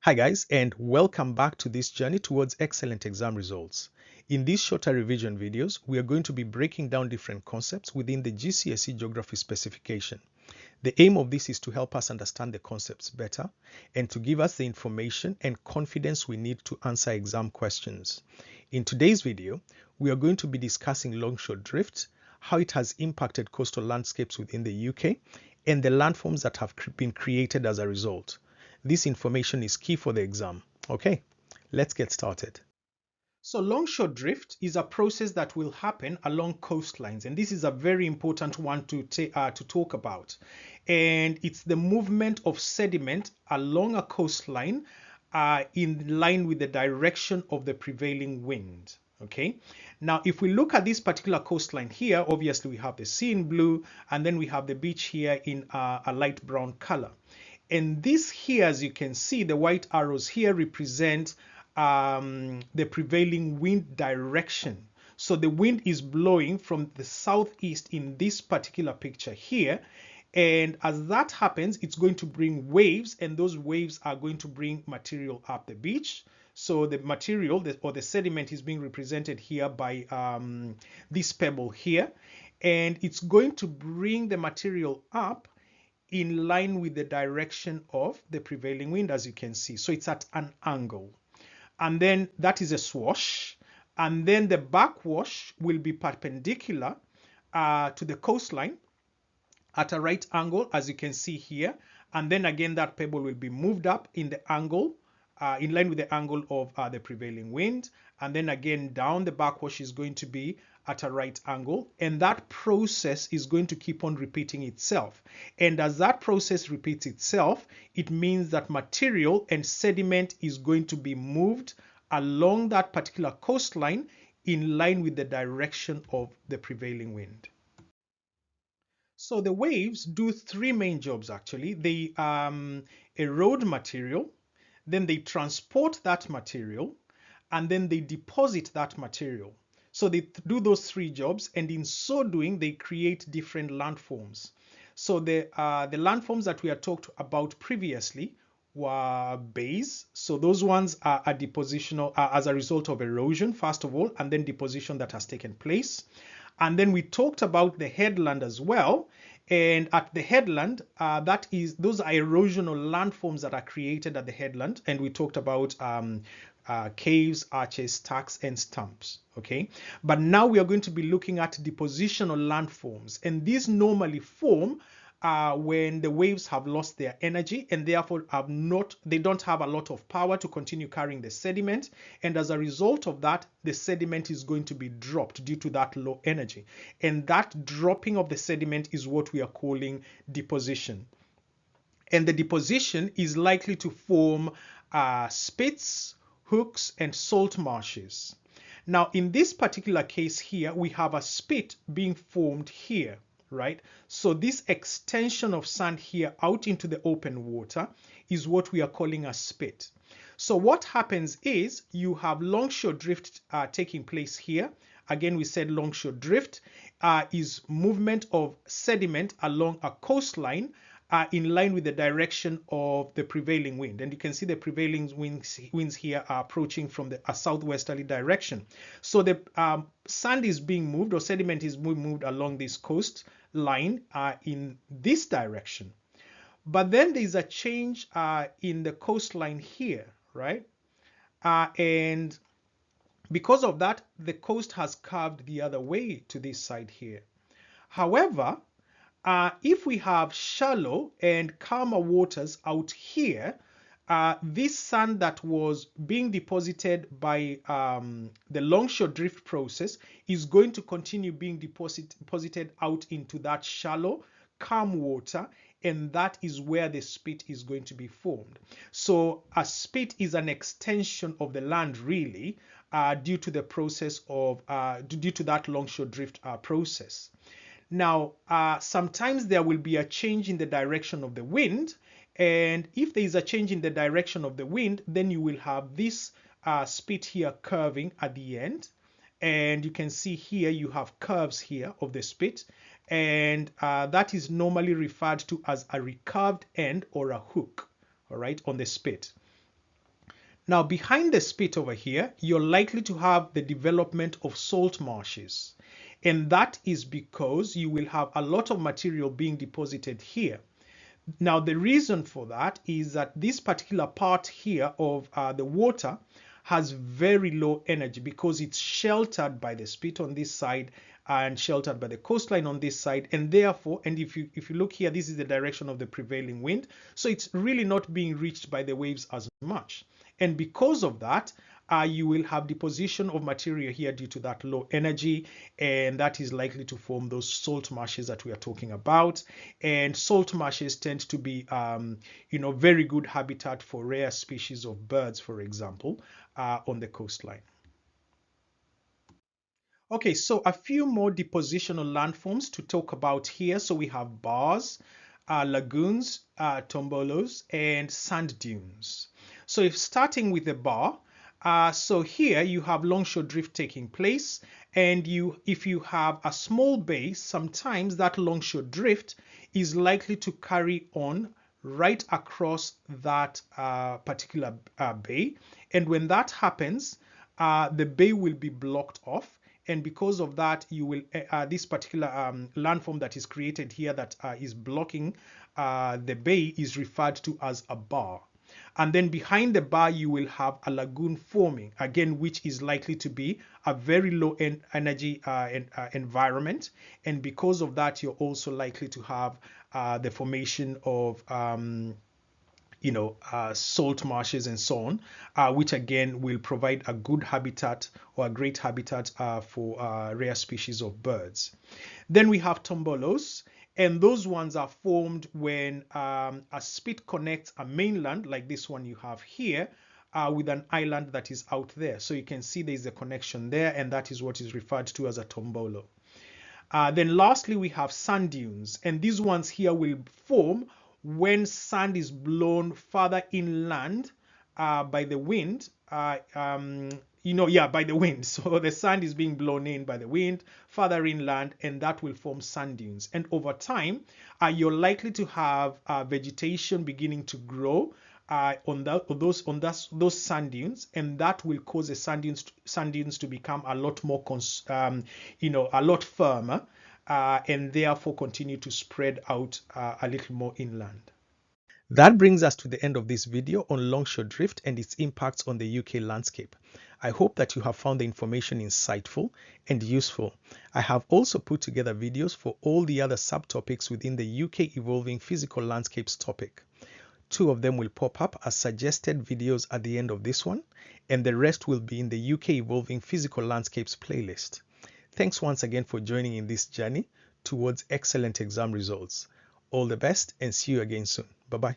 Hi guys, and welcome back to this journey towards excellent exam results. In these shorter revision videos, we are going to be breaking down different concepts within the GCSE Geography specification. The aim of this is to help us understand the concepts better and to give us the information and confidence we need to answer exam questions. In today's video, we are going to be discussing Longshore Drift, how it has impacted coastal landscapes within the UK, and the landforms that have been created as a result. This information is key for the exam. Okay, let's get started. So longshore drift is a process that will happen along coastlines, and this is a very important one to talk about. And it's the movement of sediment along a coastline in line with the direction of the prevailing wind. Okay, now if we look at this particular coastline here, obviously we have the sea in blue, and then we have the beach here in a light brown color. And this here, as you can see, the white arrows here represent the prevailing wind direction. So the wind is blowing from the southeast in this particular picture here. And as that happens, it's going to bring waves, and those waves are going to bring material up the beach. So the material or the sediment is being represented here by this pebble here. And it's going to bring the material up in line with the direction of the prevailing wind, as you can see. So it's at an angle. And then that is a swash. And then the backwash will be perpendicular to the coastline at a right angle, as you can see here. And then again, that pebble will be moved up in the angle, in line with the angle of the prevailing wind. And then again, down, the backwash is going to be at a right angle, and that process is going to keep on repeating itself. And as that process repeats itself, it means that material and sediment is going to be moved along that particular coastline in line with the direction of the prevailing wind. So the waves do three main jobs actually. They erode material, then they transport that material, and then they deposit that material. So they do those three jobs, and in so doing, they create different landforms. So the landforms that we had talked about previously were bays. So those ones are a depositional as a result of erosion, first of all, and then deposition that has taken place. And then we talked about the headland as well. And at the headland, those are erosional landforms that are created at the headland. And we talked about caves, arches, stacks, and stumps. Okay, but now we are going to be looking at depositional landforms, and these normally form when the waves have lost their energy and therefore they don't have a lot of power to continue carrying the sediment, and as a result of that, the sediment is going to be dropped due to that low energy, and that dropping of the sediment is what we are calling deposition. And the deposition is likely to form spits, hooks, and salt marshes. Now, in this particular case here, we have a spit being formed here, right? So this extension of sand here out into the open water is what we are calling a spit. So what happens is you have longshore drift taking place here. Again, we said longshore drift is movement of sediment along a coastline in line with the direction of the prevailing wind. And you can see the prevailing winds here are approaching from a southwesterly direction. So the sand is being moved, or sediment is moved along this coastline in this direction. But then there's a change in the coastline here, right? And because of that, the coast has curved the other way to this side here. However, if we have shallow and calmer waters out here, this sand that was being deposited by the longshore drift process is going to continue being deposited out into that shallow, calm water, and that is where the spit is going to be formed. So a spit is an extension of the land, really, due to the process of due to that longshore drift process. Now, sometimes there will be a change in the direction of the wind, and if there is a change in the direction of the wind, then you will have this spit here curving at the end, and you can see here you have curves here of the spit, and that is normally referred to as a recurved end or a hook, all right, on the spit. Now behind the spit over here, you're likely to have the development of salt marshes. And that is because you will have a lot of material being deposited here. Now the reason for that is that this particular part here of the water has very low energy because it's sheltered by the spit on this side and sheltered by the coastline on this side, and therefore, and if you look here, this is the direction of the prevailing wind, so it's really not being reached by the waves as much. And because of that, you will have deposition of material here due to that low energy, and that is likely to form those salt marshes that we are talking about. And salt marshes tend to be very good habitat for rare species of birds, for example, on the coastline. Okay, so a few more depositional landforms to talk about here. So we have bars, lagoons, tombolos, and sand dunes. So if starting with the bar, so here you have longshore drift taking place, and if you have a small bay, sometimes that longshore drift is likely to carry on right across that particular bay, and when that happens, the bay will be blocked off. And because of that, you will this particular landform that is created here that is blocking the bay is referred to as a bar. And then behind the bar, you will have a lagoon forming, again, which is likely to be a very low energy environment. And because of that, you're also likely to have the formation of salt marshes and so on, which again will provide a good habitat or a great habitat for rare species of birds. Then we have tombolos, and those ones are formed when a spit connects a mainland like this one you have here with an island that is out there. So you can see there's a connection there, and that is what is referred to as a tombolo. Then lastly, we have sand dunes, and these ones here will form when sand is blown further inland by the wind, by the wind. So the sand is being blown in by the wind further inland, and that will form sand dunes. And over time, you're likely to have vegetation beginning to grow on those sand dunes, and that will cause the sand dunes to become a lot more a lot firmer, and therefore continue to spread out a little more inland. That brings us to the end of this video on longshore drift and its impacts on the UK landscape. I hope that you have found the information insightful and useful. I have also put together videos for all the other subtopics within the UK Evolving Physical Landscapes topic. 2 of them will pop up as suggested videos at the end of this one, and the rest will be in the UK Evolving Physical Landscapes playlist. Thanks once again for joining in this journey towards excellent exam results. All the best, and see you again soon. Bye-bye.